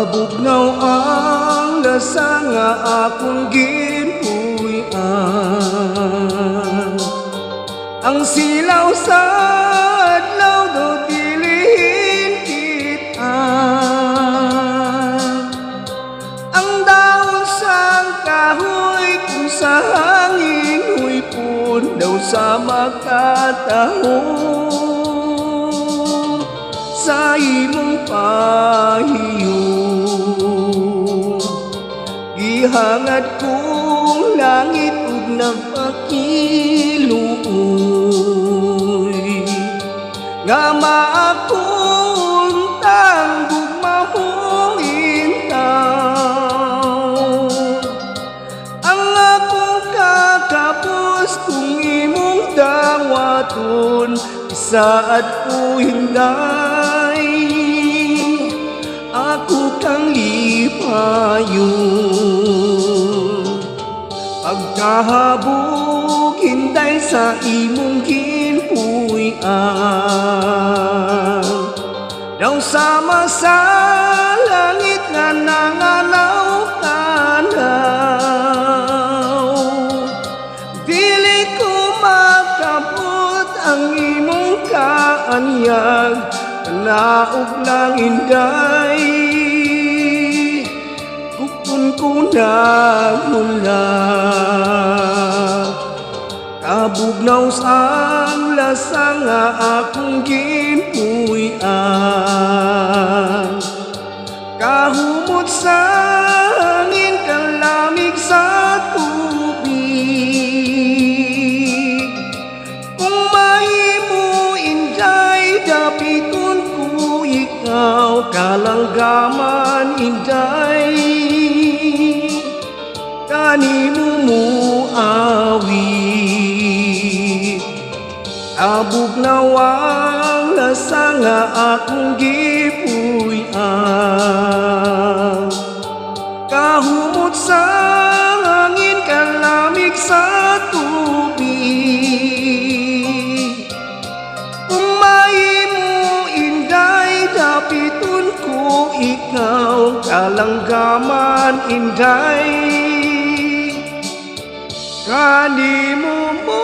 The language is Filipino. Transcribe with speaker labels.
Speaker 1: Kabugnaw ang lasa nga akong ginpuy-an. Ang silaw sa adlaw do dilihin kita. Ang daon sang kahoy kung sa hangin huipon daw sa magkatahong sa imong pahiyo. Gihangad kong langit ug nagpakiluoy nga maakong tanggog mahong intaw. Ang akong kakapos kung imong dawaton isaad ko hinday, ako kang lipayon. Pagkahabog hinday sa imong ginpuy-an, daw sama sa langit nga nanganaw kanaw. Dili ko makabot ang imong kaanyag, naog lang inday, kukun ko nagmula. Kabugnaw sang lasa nga akong ginpuy-an. Kahumot sa hangin, kalamig sa tubig. Kung mahimo inday, dapiton ko ikaw, kalanggaman inday, kanimo mo awi. Kabugnaw ang lasa nga akong gipuy-an. Kahumot sa hangin, kalamig sa tubig. Kung mahimo inday, dapiton ko ikaw, kalanggaman inday, kanimo mo